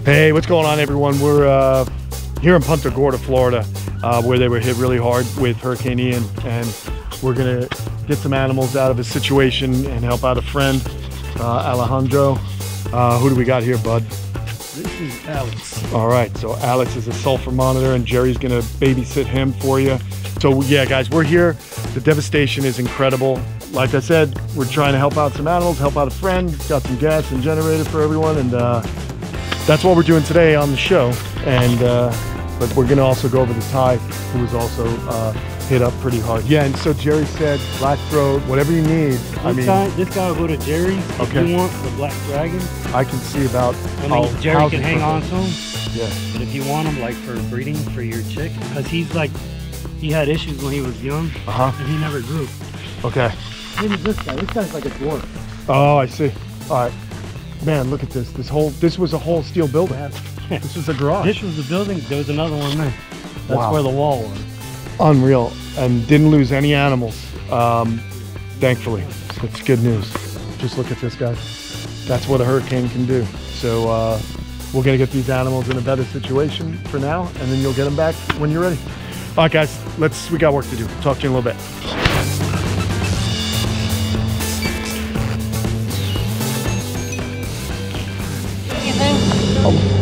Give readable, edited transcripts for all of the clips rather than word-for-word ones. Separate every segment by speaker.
Speaker 1: Hey, what's going on, everyone? We're here in Punta Gorda, Florida, where they were hit really hard with Hurricane Ian, and we're gonna get some animals out of a situation and help out a friend, Alejandro. Who do we got here, bud?
Speaker 2: This is Alex.
Speaker 1: All right, so Alex is a sulfur monitor, and Jerry's gonna babysit him for you. So yeah, guys, we're here. The devastation is incredible. Like I said, we're trying to help out some animals, help out a friend. Got some gas and generator for everyone, and that's what we're doing today on the show. And but we're gonna also go over to Ty, who was also hit up pretty hard. Yeah, and so Jerry said black throat, whatever you need.
Speaker 2: This guy will go to Jerry.
Speaker 1: Okay.
Speaker 2: If you want the black dragon,
Speaker 1: I can see about
Speaker 2: Jerry can hang on to him.
Speaker 1: Yeah.
Speaker 2: But if you want him like for breeding for your chick, because he had issues when he was young, and he never grew.
Speaker 1: Okay.
Speaker 2: Maybe this guy's like a dwarf.
Speaker 1: Oh, I see. All right. Man, look at this. This was a whole steel building. This was a garage.
Speaker 2: This was the building. There was another one there. That's
Speaker 1: Wow.
Speaker 2: where the wall was.
Speaker 1: Unreal. And didn't lose any animals, thankfully. It's good news. Just look at this, guys. That's what a hurricane can do. So we're gonna get these animals in a better situation for now, and then you'll get them back when you're ready. All right, guys, we got work to do. Talk to you in a little bit.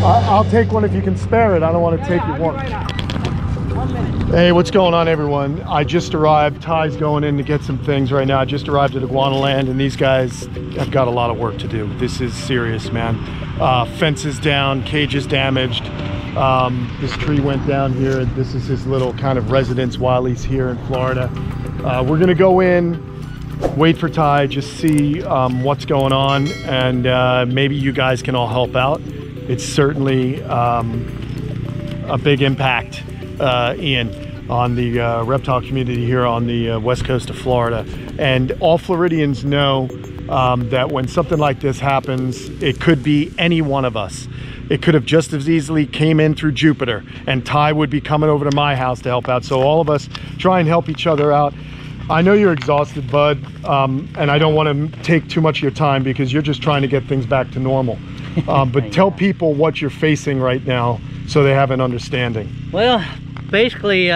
Speaker 1: I'll take one if you can spare it. I don't want to take it one. Hey, what's going on, everyone? I just arrived. Ty's going in to get some things right now. I just arrived at IguanaLand, and these guys have got a lot of work to do. This is serious, man. Fences down, cages damaged. This tree went down here. This is his little kind of residence while he's here in Florida. We're gonna go in, wait for Ty, just see what's going on, and maybe you guys can all help out. It's certainly a big impact, Ian, on the reptile community here on the west coast of Florida. And all Floridians know that when something like this happens, it could be any one of us. It could have just as easily came in through Jupiter, and Ty would be coming over to my house to help out. So all of us try and help each other out. I know you're exhausted, bud, and I don't want to take too much of your time because you're just trying to get things back to normal. But tell people what you're facing right now so they have an understanding.
Speaker 3: Well, basically,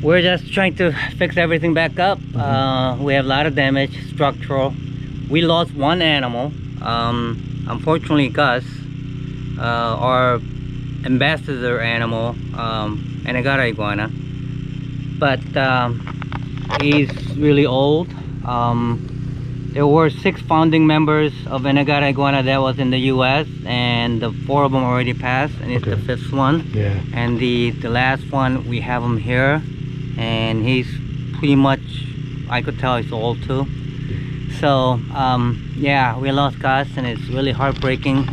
Speaker 3: we're just trying to fix everything back up. We have a lot of damage, structural. We lost one animal. Unfortunately, Gus, our ambassador animal, Anegada iguana. But he's really old. There were 6 founding members of Anegada iguana that was in the US, and the 4 of them already passed, and it's the 5th one.
Speaker 1: Yeah.
Speaker 3: And the last one, we have him here, and he's pretty much, I could tell he's old too. So yeah, we lost Gus, and it's really heartbreaking.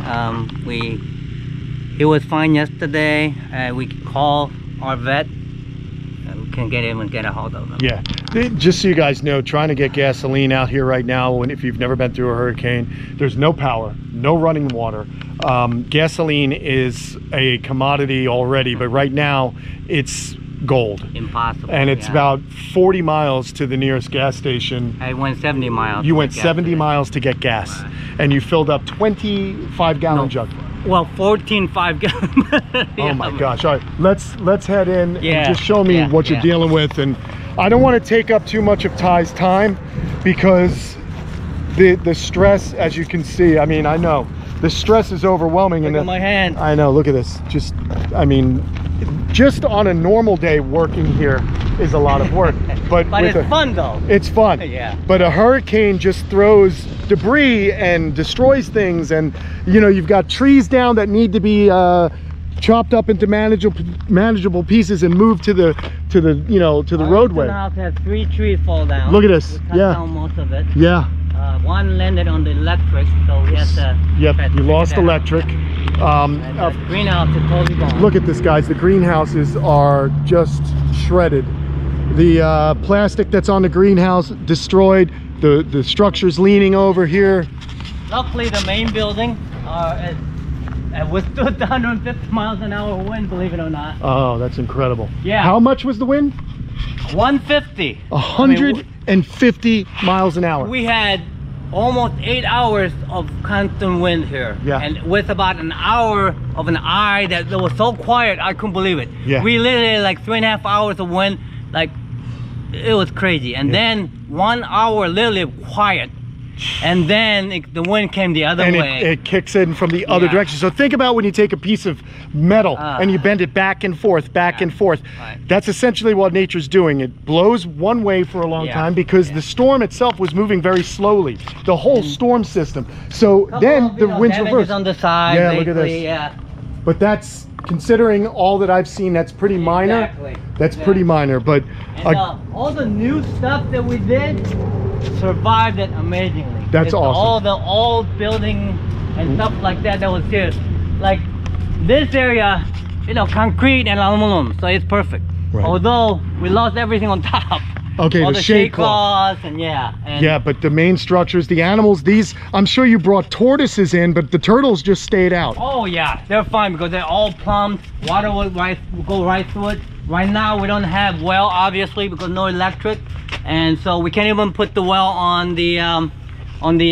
Speaker 3: He was fine yesterday. We call our vet, and we can get him and get a hold of him.
Speaker 1: Yeah, just so you guys know, trying to get gasoline out here right now, if you've never been through a hurricane, there's no power, no running water. Gasoline is a commodity already, but right now it's gold.
Speaker 3: Impossible.
Speaker 1: And it's about 40 miles to the nearest gas station.
Speaker 3: I went 70 miles.
Speaker 1: You went 70 miles to get gas, and you filled up 25-gallon jug.
Speaker 3: Well, 14 5-gallon.
Speaker 1: Oh my gosh. All right, let's head in and just show me what you're dealing with. And I don't want to take up too much of Ty's time because the stress, as you can see, I mean, I know the stress is overwhelming.
Speaker 3: Look at my hand.
Speaker 1: I know, look at this. I mean, just on a normal day working here is a lot of work. But
Speaker 3: it's fun though.
Speaker 1: It's fun.
Speaker 3: Yeah.
Speaker 1: But a hurricane just throws debris and destroys things, and you know, you've got trees down that need to be chopped up into manageable pieces and moved to the roadway.
Speaker 3: The house had 3 trees fall down.
Speaker 1: Look at this.
Speaker 3: We cut down most of it.
Speaker 1: Yeah.
Speaker 3: One landed on the electric, so we had to.
Speaker 1: Yep, you lost electric.
Speaker 3: The greenhouse is totally gone.
Speaker 1: Look at this, guys. The greenhouses are just shredded. The plastic that's on the greenhouse destroyed. The structure's leaning over here.
Speaker 3: Luckily, the main building withstood the 150 miles an hour wind, believe it or not.
Speaker 1: Oh, that's incredible.
Speaker 3: Yeah.
Speaker 1: How much was the wind?
Speaker 3: 150.
Speaker 1: 150 miles an hour.
Speaker 3: We had almost 8 hours of constant wind here.
Speaker 1: Yeah.
Speaker 3: And with about an hour of an eye that was so quiet, I couldn't believe it.
Speaker 1: Yeah.
Speaker 3: We literally like 3.5 hours of wind, like it was crazy. And then 1 hour literally quiet. And then the wind came the other way.
Speaker 1: It kicks in from the other direction. So think about when you take a piece of metal and you bend it back and forth, back and forth.
Speaker 3: Right.
Speaker 1: That's essentially what nature's doing. It blows one way for a long time because the storm itself was moving very slowly. The whole storm system. So then the wind's reversed.
Speaker 3: On the side.
Speaker 1: Yeah, look at this.
Speaker 3: Yeah.
Speaker 1: But that's, considering all that I've seen, that's pretty minor.
Speaker 3: Exactly.
Speaker 1: That's pretty minor. But
Speaker 3: and, all the new stuff that we did survived it amazingly.
Speaker 1: That's awesome.
Speaker 3: All the old building and stuff like that was here. Like this area, you know, concrete and aluminum, so it's perfect.
Speaker 1: Right.
Speaker 3: Although we lost everything on top.
Speaker 1: Okay,
Speaker 3: all
Speaker 1: the
Speaker 3: shade
Speaker 1: cloth.
Speaker 3: cloths and
Speaker 1: yeah, but the main structures, the animals, these, I'm sure you brought tortoises in, but the turtles just stayed out.
Speaker 3: Oh yeah, they're fine because they're all plumbed. Water will go right through it. Right now we don't have well, obviously, because no electric, and so we can't even put the well on the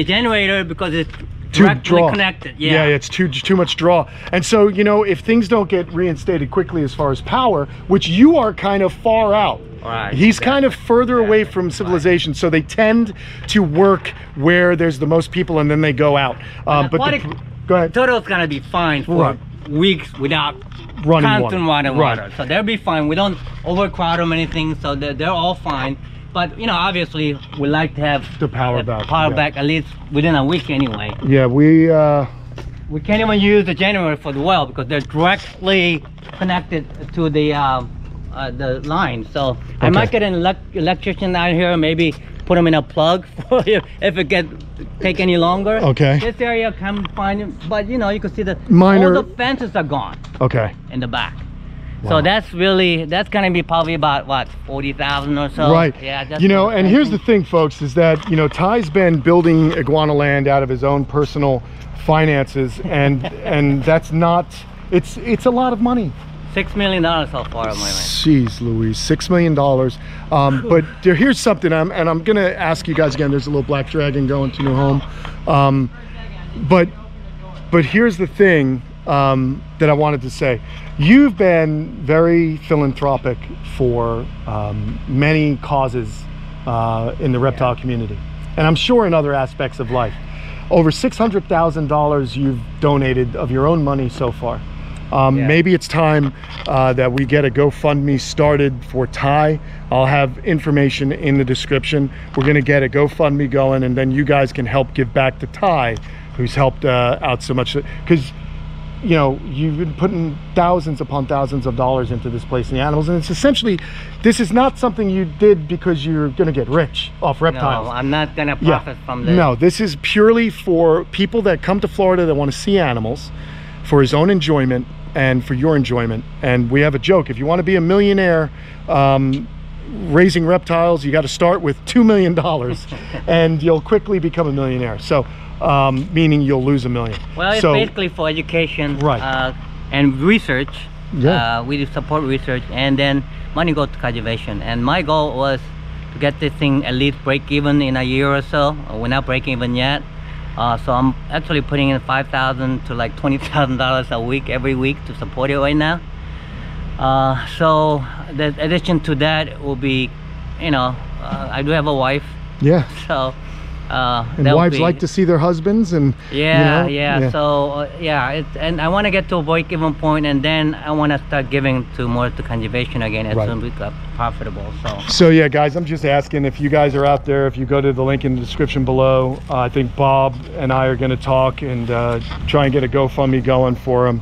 Speaker 3: generator because it's directly connected. Yeah,
Speaker 1: it's too much draw. And so, you know, if things don't get reinstated quickly as far as power, which you are kind of far out.
Speaker 3: Right.
Speaker 1: He's kind of further away from civilization, so they tend to work where there's the most people, and then they go out. Go ahead.
Speaker 3: Turtle's gonna be fine for weeks without constant water. So they'll be fine. We don't overcrowd them or anything, so they're all fine. But you know, obviously, we like to have
Speaker 1: the power back
Speaker 3: at least within a week anyway.
Speaker 1: Yeah, we
Speaker 3: can't even use the generator for the well because they're directly connected to the line. So I might get an electrician down here, maybe put them in a plug for you if it take any longer.
Speaker 1: Okay.
Speaker 3: This area can find, but you know, you can see all the fences are gone.
Speaker 1: Okay.
Speaker 3: In the back.
Speaker 1: Wow.
Speaker 3: So that's gonna be probably about what, 40,000 or so.
Speaker 1: Right.
Speaker 3: Yeah.
Speaker 1: You know, and here's the thing, folks, is that, you know, Ty's been building IguanaLand out of his own personal finances, and that's not. It's a lot of money.
Speaker 3: $6 million so far.
Speaker 1: Jeez Louise, $6 million. But here's something, and I'm gonna ask you guys again. There's a little black dragon going to new home. But here's the thing that I wanted to say. You've been very philanthropic for many causes in the reptile community, and I'm sure in other aspects of life. Over $600,000 you've donated of your own money so far. Maybe it's time that we get a GoFundMe started for Ty. I'll have information in the description. We're gonna get a GoFundMe going, and then you guys can help give back to Ty, who's helped out so much. Because, you know, you've been putting thousands upon thousands of dollars into this place and the animals, and it's essentially, this is not something you did because you're gonna get rich off reptiles.
Speaker 3: No, I'm not gonna profit from this.
Speaker 1: No, this is purely for people that come to Florida that want to see animals for his own enjoyment and for your enjoyment. And we have a joke: if you want to be a millionaire raising reptiles, you got to start with $2 million and you'll quickly become a millionaire. So meaning you'll lose $1 million.
Speaker 3: Well, it's basically for education,
Speaker 1: right,
Speaker 3: and research.
Speaker 1: Yeah.
Speaker 3: We do support research, and then money goes to conservation. And my goal was to get this thing at least break even in a year or so. We're not breaking even yet. So I'm actually putting in $5,000 to like $20,000 a week every week to support it right now. So the addition to that will be, you know, I do have a wife.
Speaker 1: Yeah.
Speaker 3: So
Speaker 1: and wives like to see their husbands, and
Speaker 3: so and I want to get to a break-even point, and then I want to start giving more to conservation again as soon as we got profitable. So
Speaker 1: yeah, guys, I'm just asking if you guys are out there, if you go to the link in the description below, I think Bob and I are going to talk and try and get a GoFundMe going for him,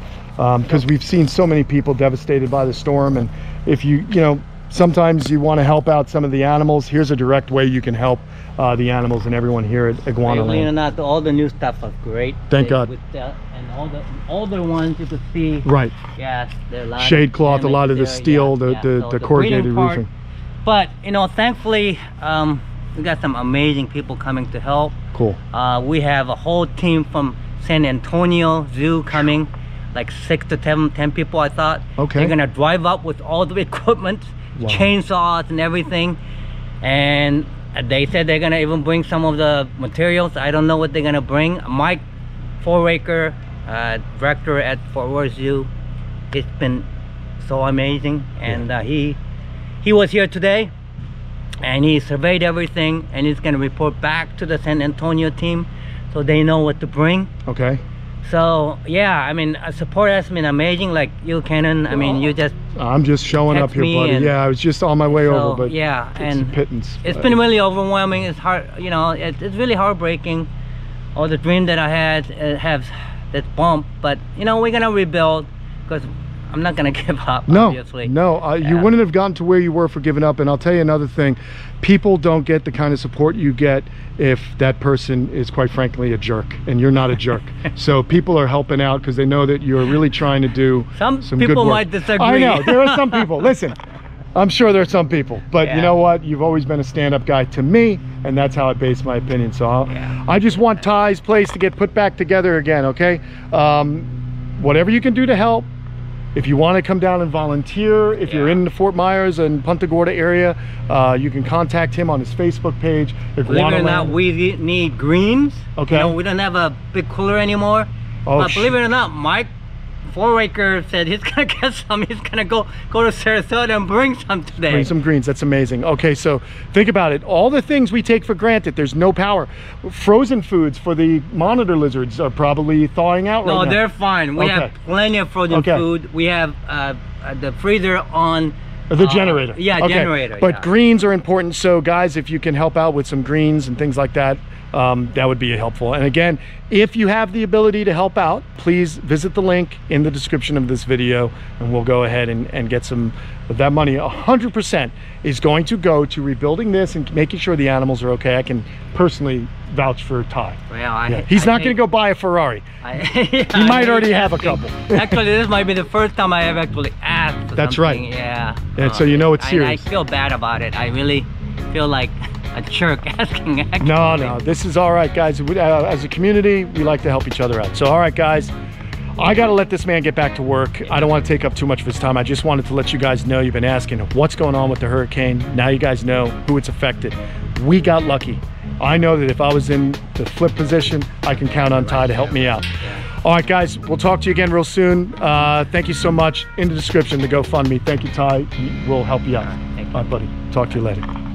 Speaker 1: because we've seen so many people devastated by the storm. And if you know, sometimes you want to help out some of the animals, here's a direct way you can help the animals and everyone here at IguanaLand.
Speaker 3: All the new stuff was great.
Speaker 1: Thank God.
Speaker 3: And all the older ones you could see.
Speaker 1: Right.
Speaker 3: Yes, there are a lot
Speaker 1: shade
Speaker 3: of
Speaker 1: cloth, a lot of the steel, the corrugated roofing.
Speaker 3: But you know, thankfully, we got some amazing people coming to help.
Speaker 1: Cool.
Speaker 3: We have a whole team from San Antonio Zoo coming, like 6 to 10 people, I thought.
Speaker 1: Okay.
Speaker 3: They're gonna drive up with all the equipment, chainsaws and everything, and They said they're gonna even bring some of the materials. I don't know what they're gonna bring. Mike Foraker, director at Fort Worth Zoo, it's been so amazing, and he was here today, and he surveyed everything, and he's gonna report back to the San Antonio team, so they know what to bring.
Speaker 1: Okay.
Speaker 3: So yeah, I mean, support has been amazing. Like you, Kenan. I mean, you just.
Speaker 1: I'm just showing up here, buddy. Yeah, I was just on my way over, but
Speaker 3: yeah, and
Speaker 1: pittance.
Speaker 3: It's been really overwhelming. It's hard, you know. It's really heartbreaking. All the dream that I had have that bump, but you know, we're gonna rebuild, because I'm not gonna give up. Obviously.
Speaker 1: No, you wouldn't have gotten to where you were for giving up. And I'll tell you another thing: people don't get the kind of support you get if that person is, quite frankly, a jerk, and you're not a jerk. So people are helping out because they know that you're really trying to do some good work.
Speaker 3: People might disagree.
Speaker 1: I know there are some people. Listen, I'm sure there are some people, but you know what? You've always been a stand-up guy to me, and that's how I base my opinion. So I just want Ty's place to get put back together again. Okay, whatever you can do to help. If you want to come down and volunteer, if you're in the Fort Myers and Punta Gorda area, you can contact him on his Facebook page.
Speaker 3: Believe it or not, we need greens.
Speaker 1: Okay.
Speaker 3: You know, we don't have a big cooler anymore.
Speaker 1: Oh,
Speaker 3: but believe it or not, Mike Foraker said he's gonna get some. He's gonna go to Sarasota and bring some today.
Speaker 1: Bring some greens. That's amazing. Okay, so think about it. All the things we take for granted. There's no power. Frozen foods for the monitor lizards are probably thawing out right now.
Speaker 3: No, they're fine. We have plenty of frozen food. We have the freezer on.
Speaker 1: The generator.
Speaker 3: Yeah, generator.
Speaker 1: But greens are important. So guys, if you can help out with some greens and things like that, that would be helpful. And again, if you have the ability to help out, please visit the link in the description of this video, and we'll go ahead and get some of that money. 100% is going to go to rebuilding this and making sure the animals are okay. I can personally vouch for Ty.
Speaker 3: Well,
Speaker 1: he's not going to go buy a Ferrari. He might already have a couple.
Speaker 3: Actually, this might be the first time I have actually asked for
Speaker 1: That's
Speaker 3: something.
Speaker 1: right.
Speaker 3: Yeah.
Speaker 1: And so you know it's serious.
Speaker 3: I feel bad about it. I really feel like a jerk asking. Actually.
Speaker 1: No, this is all right, guys. As a community, we like to help each other out. So all right, guys, I got to let this man get back to work. I don't want to take up too much of his time. I just wanted to let you guys know, you've been asking what's going on with the hurricane. Now you guys know who it's affected. We got lucky. I know that if I was in the flip position, I can count on Ty to help me out. All right, guys, we'll talk to you again real soon. Thank you so much. In the description, the GoFundMe. Thank you, Ty. We'll help you out. All right, buddy. Talk to you later.